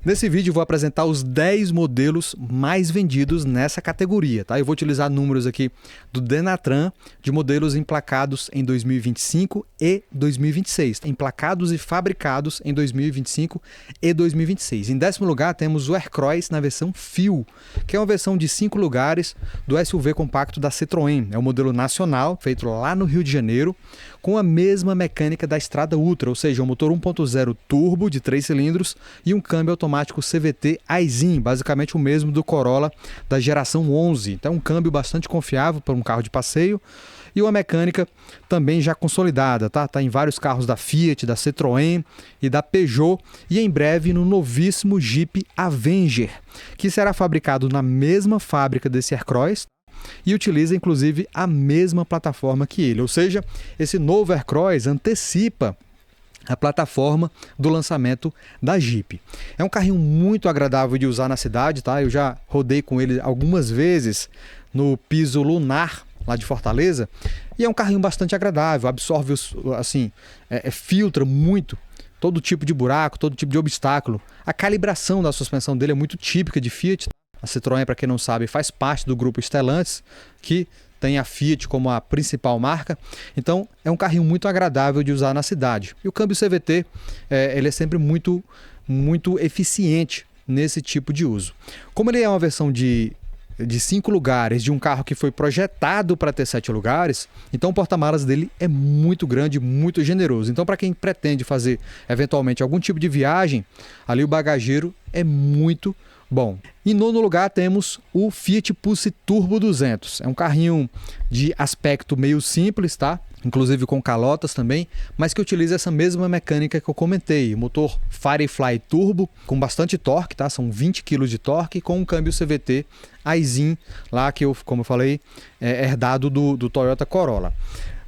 Nesse vídeo eu vou apresentar os 10 modelos mais vendidos nessa categoria, tá? Eu vou utilizar números aqui do Denatran de modelos emplacados em 2025 e 2026, emplacados e fabricados em 2025 e 2026. Em 10º lugar temos o Aircross na versão Fio, que é uma versão de 5 lugares do SUV compacto da Citroën. É um modelo nacional, feito lá no Rio de Janeiro, com a mesma mecânica da Strada Ultra, ou seja, um motor 1.0 turbo de 3 cilindros e um câmbio automático CVT Aisin, basicamente o mesmo do Corolla da geração 11. Então, um câmbio bastante confiável para um carro de passeio e uma mecânica também já consolidada, tá? Tá em vários carros da Fiat, da Citroën e da Peugeot e em breve no novíssimo Jeep Avenger, que será fabricado na mesma fábrica desse Aircross e utiliza inclusive a mesma plataforma que ele, ou seja, esse novo Aircross antecipa a plataforma do lançamento da Jeep. É um carrinho muito agradável de usar na cidade, tá? Eu já rodei com ele algumas vezes no piso lunar lá de Fortaleza e é um carrinho bastante agradável, absorve filtra muito todo tipo de buraco, todo tipo de obstáculo. A calibração da suspensão dele é muito típica de Fiat. A Citroën, para quem não sabe, faz parte do grupo Stellantis, que tem a Fiat como a principal marca. Então, é um carrinho muito agradável de usar na cidade. E o câmbio CVT, ele é sempre muito eficiente nesse tipo de uso. Como ele é uma versão de 5 lugares, de um carro que foi projetado para ter 7 lugares, então o porta-malas dele é muito grande, muito generoso. Então, para quem pretende fazer, eventualmente, algum tipo de viagem, ali o bagageiro é muito bom. Em 9º lugar temos o Fiat Pulse Turbo 200. É um carrinho de aspecto meio simples, tá? Inclusive com calotas também, mas que utiliza essa mesma mecânica que eu comentei. Motor Firefly Turbo com bastante torque, tá? São 20 kg de torque com um câmbio CVT Aisin, lá que como eu falei, é herdado do Toyota Corolla.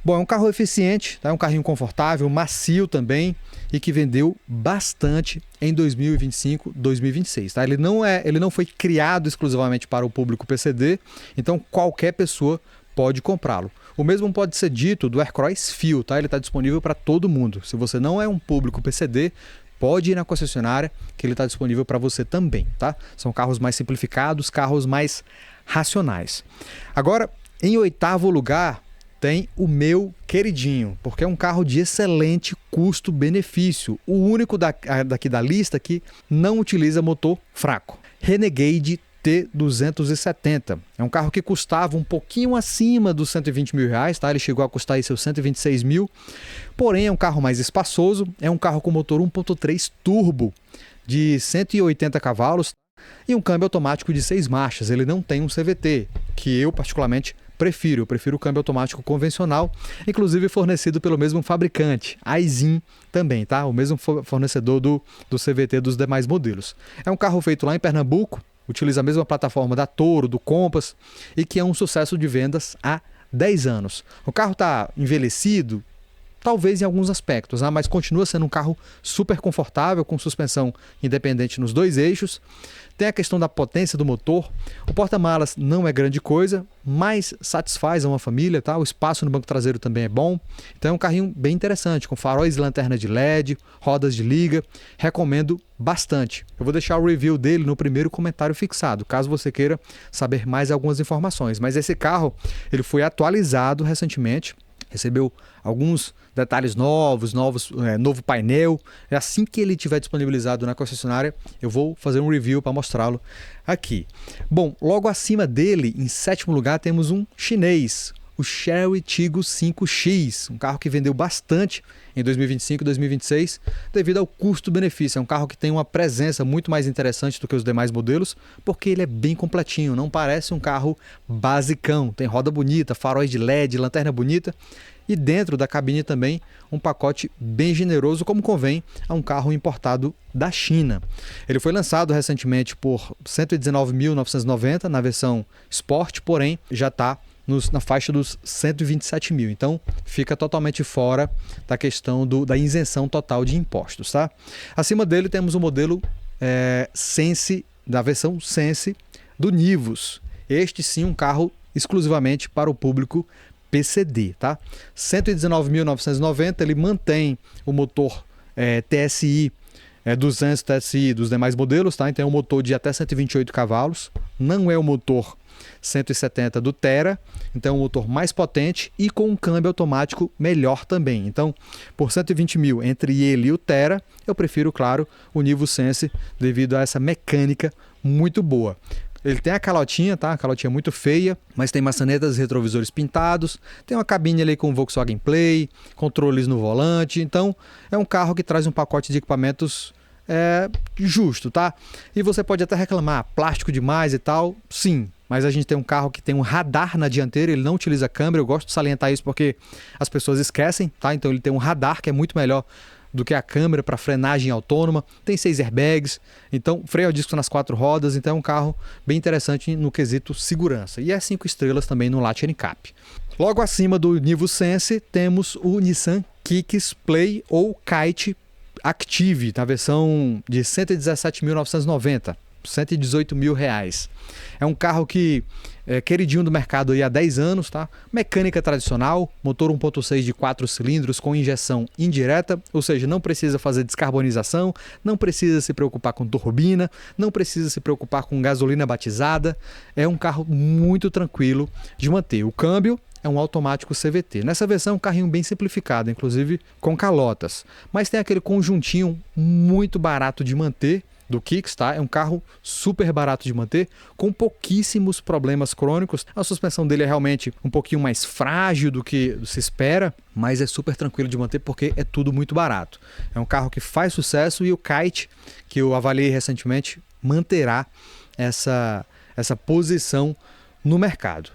Bom, é um carro eficiente, tá? É um carrinho confortável, macio também e que vendeu bastante em 2025, 2026. Tá? Ele não foi criado exclusivamente para o público PCD, então qualquer pessoa pode comprá-lo. O mesmo pode ser dito do Aircross Fio, tá? Ele está disponível para todo mundo. Se você não é um público PCD, pode ir na concessionária que ele está disponível para você também. Tá? São carros mais simplificados, carros mais racionais. Agora, em 8º lugar, tem o meu queridinho, porque é um carro de excelente custo-benefício. O único daqui da lista que não utiliza motor fraco. Renegade T270. É um carro que custava um pouquinho acima dos 120 mil reais, tá? Ele chegou a custar aí seus 126 mil. Porém, é um carro mais espaçoso, é um carro com motor 1.3 turbo de 180 cavalos e um câmbio automático de 6 marchas. Ele não tem um CVT, que eu particularmente prefiro. Eu prefiro o câmbio automático convencional, inclusive fornecido pelo mesmo fabricante, Aisin também, tá? O mesmo fornecedor do CVT dos demais modelos. É um carro feito lá em Pernambuco, utiliza a mesma plataforma da Toro, do Compass e que é um sucesso de vendas há 10 anos. O carro está envelhecido, talvez em alguns aspectos, mas continua sendo um carro super confortável, com suspensão independente nos 2 eixos. Tem a questão da potência do motor. O porta-malas não é grande coisa, mas satisfaz a uma família, tá? O espaço no banco traseiro também é bom. Então é um carrinho bem interessante, com faróis e lanterna de LED, rodas de liga. Recomendo bastante. Eu vou deixar o review dele no primeiro comentário fixado, caso você queira saber mais algumas informações. Mas esse carro, ele foi atualizado recentemente. Recebeu alguns detalhes novo painel. Assim que ele estiver disponibilizado na concessionária, eu vou fazer um review para mostrá-lo aqui. Bom, logo acima dele, em 7º lugar, temos um chinês, o Chery Tiggo 5X, um carro que vendeu bastante em 2025 e 2026 devido ao custo-benefício. É um carro que tem uma presença muito mais interessante do que os demais modelos, porque ele é bem completinho, não parece um carro basicão. Tem roda bonita, faróis de LED, lanterna bonita e dentro da cabine também um pacote bem generoso, como convém a um carro importado da China. Ele foi lançado recentemente por R$ 119.990 na versão Sport, porém já está na faixa dos 127 mil. Então, fica totalmente fora da questão da isenção total de impostos. Tá? Acima dele temos o modelo Sense, da versão Sense do Nivus. Este sim, um carro exclusivamente para o público PCD. Tá? 119.990, ele mantém o motor TSI 200 TSI dos demais modelos, tá? Então é um motor de até 128 cavalos, não é o motor 170 do Tera, então é um motor mais potente e com um câmbio automático melhor também. Então, por 120 mil entre ele e o Tera, eu prefiro, claro, o Nivo Sense devido a essa mecânica muito boa. Ele tem a calotinha, tá? A calotinha muito feia, mas tem maçanetas e retrovisores pintados, tem uma cabine ali com Volkswagen Play, controles no volante, então é um carro que traz um pacote de equipamentos justo, tá? E você pode até reclamar, plástico demais e tal, sim, mas a gente tem um carro que tem um radar na dianteira, ele não utiliza câmera, eu gosto de salientar isso porque as pessoas esquecem, tá? Então ele tem um radar que é muito melhor do que a câmera para frenagem autônoma, tem 6 airbags, então freio a disco nas 4 rodas, então é um carro bem interessante no quesito segurança. E é 5 estrelas também no Lat NCAP. Logo acima do Nivo Sense temos o Nissan Kicks Play ou Kite Active, na versão de 117.990, 118 mil reais. É um carro que é queridinho do mercado aí há 10 anos, tá? Mecânica tradicional, motor 1.6 de 4 cilindros com injeção indireta, ou seja, não precisa fazer descarbonização, não precisa se preocupar com turbina, não precisa se preocupar com gasolina batizada. É um carro muito tranquilo de manter. O câmbio é um automático CVT. Nessa versão é um carrinho bem simplificado, inclusive com calotas. Mas tem aquele conjuntinho muito barato de manter do Kicks, tá? É um carro super barato de manter, com pouquíssimos problemas crônicos. A suspensão dele é realmente um pouquinho mais frágil do que se espera, mas é super tranquilo de manter porque é tudo muito barato. É um carro que faz sucesso e o Kite, que eu avaliei recentemente, manterá essa posição no mercado.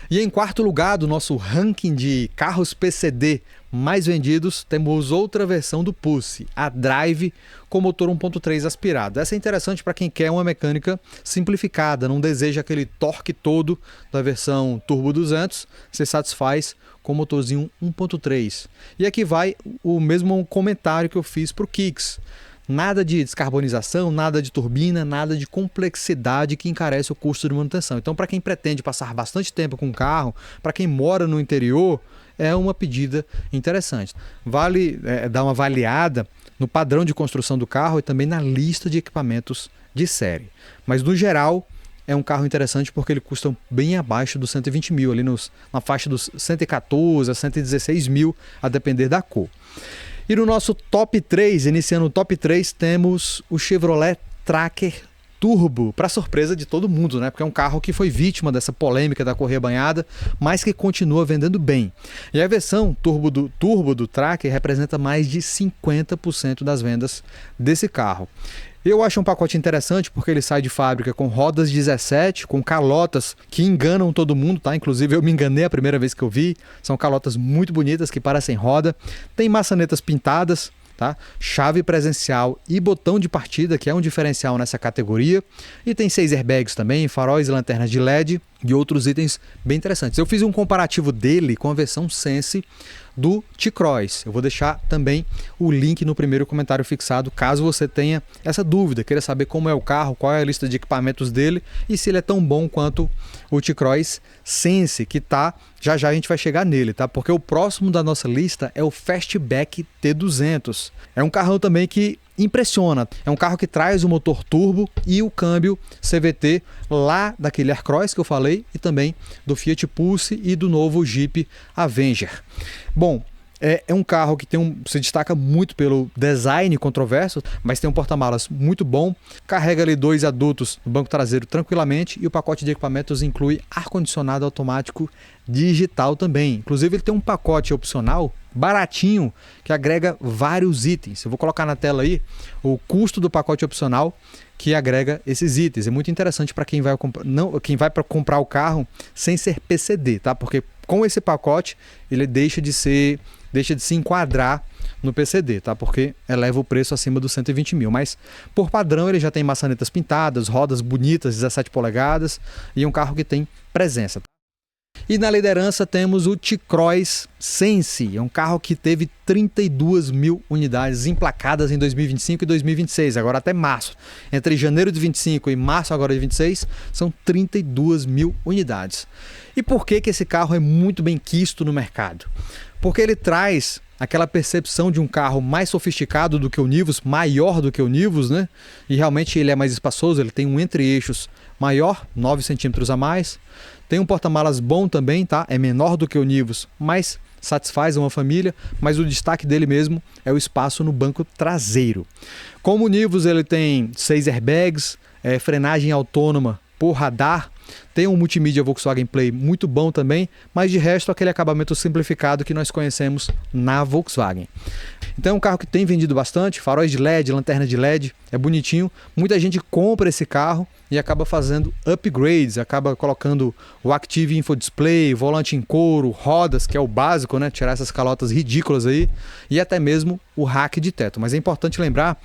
E em quarto lugar do nosso ranking de carros PCD mais vendidos, temos outra versão do Pulse, a Drive com motor 1.3 aspirado. Essa é interessante para quem quer uma mecânica simplificada, não deseja aquele torque todo da versão Turbo 200, se satisfaz com o motorzinho 1.3. E aqui vai o mesmo comentário que eu fiz para o Kicks. Nada de descarbonização, nada de turbina, nada de complexidade que encarece o custo de manutenção. Então, para quem pretende passar bastante tempo com o carro, para quem mora no interior, é uma pedida interessante. Vale dar uma avaliada no padrão de construção do carro e também na lista de equipamentos de série. Mas, no geral, é um carro interessante porque ele custa bem abaixo dos 120 mil, ali na faixa dos 114 a 116 mil, a depender da cor. E no nosso top 3, iniciando o top 3, temos o Chevrolet Tracker Turbo, para surpresa de todo mundo, né? Porque é um carro que foi vítima dessa polêmica da correia banhada, mas que continua vendendo bem. E a versão turbo do Tracker representa mais de 50% das vendas desse carro. Eu acho um pacote interessante porque ele sai de fábrica com rodas 17, com calotas que enganam todo mundo, tá? Inclusive eu me enganei a primeira vez que eu vi. São calotas muito bonitas que parecem roda. Tem maçanetas pintadas, tá? Chave presencial e botão de partida, que é um diferencial nessa categoria. E tem 6 airbags também, faróis e lanternas de LED e outros itens bem interessantes. Eu fiz um comparativo dele com a versão Sense do T-Cross. Eu vou deixar também o link no primeiro comentário fixado, caso você tenha essa dúvida, queira saber como é o carro, qual é a lista de equipamentos dele e se ele é tão bom quanto o T-Cross Sense, que tá, já a gente vai chegar nele, tá? Porque o próximo da nossa lista é o Fastback T200. É um carrão também que impressiona. É um carro que traz o motor turbo e o câmbio CVT lá daquele Aircross que eu falei e também do Fiat Pulse e do novo Jeep Avenger. Bom, é um carro que se destaca muito pelo design controverso, mas tem um porta-malas muito bom, carrega ali 2 adultos no banco traseiro tranquilamente e o pacote de equipamentos inclui ar-condicionado automático digital também. Inclusive ele tem um pacote opcional baratinho que agrega vários itens. Eu vou colocar na tela aí o custo do pacote opcional que agrega esses itens. É muito interessante para quem vai comprar o carro sem ser PCD, tá? Porque com esse pacote ele deixa de se enquadrar no PCD, tá? Porque eleva o preço acima dos 120 mil. Mas por padrão ele já tem maçanetas pintadas, rodas bonitas, 17 polegadas e um carro que tem presença. E na liderança temos o T-Cross Sense, é um carro que teve 32 mil unidades emplacadas em 2025 e 2026, agora até março. Entre janeiro de 25 e março agora de 26, são 32 mil unidades. E por que esse carro é muito bem quisto no mercado? Porque ele traz aquela percepção de um carro mais sofisticado do que o Nivus, maior do que o Nivus, né? E realmente ele é mais espaçoso, ele tem um entre-eixos maior, 9 centímetros a mais. Tem um porta-malas bom também, tá? É menor do que o Nivus, mas satisfaz uma família, mas o destaque dele mesmo é o espaço no banco traseiro. Como o Nivus ele tem 6 airbags, frenagem autônoma por radar, tem um multimídia Volkswagen Play muito bom também, mas de resto aquele acabamento simplificado que nós conhecemos na Volkswagen. Então é um carro que tem vendido bastante, faróis de LED, lanterna de LED, é bonitinho. Muita gente compra esse carro e acaba fazendo upgrades, acaba colocando o Active Info Display, volante em couro, rodas, que é o básico, né? Tirar essas calotas ridículas aí, e até mesmo o rack de teto. Mas é importante lembrar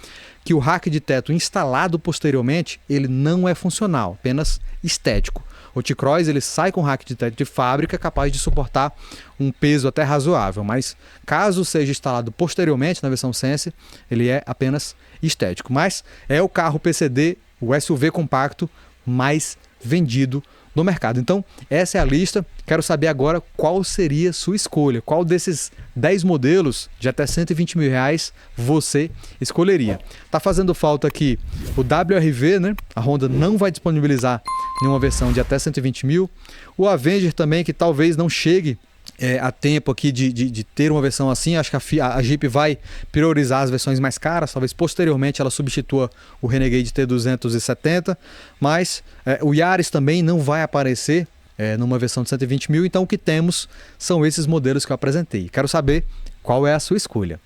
que o rack de teto instalado posteriormente, ele não é funcional, apenas estético. O T-Cross ele sai com rack de teto de fábrica capaz de suportar um peso até razoável, mas caso seja instalado posteriormente na versão Sense, ele é apenas estético. Mas é o carro PCD, o SUV compacto mais vendido no mercado. Então, essa é a lista. Quero saber agora qual seria a sua escolha. Qual desses 10 modelos de até R$120.000 você escolheria? Tá fazendo falta aqui o WRV, né? A Honda não vai disponibilizar nenhuma versão de até 120 mil. O Avenger também, que talvez não chegue a tempo aqui de ter uma versão assim. Acho que a Jeep vai priorizar as versões mais caras, talvez posteriormente ela substitua o Renegade T270, mas o Yaris também não vai aparecer numa versão de 120 mil, então o que temos são esses modelos que eu apresentei. Quero saber qual é a sua escolha.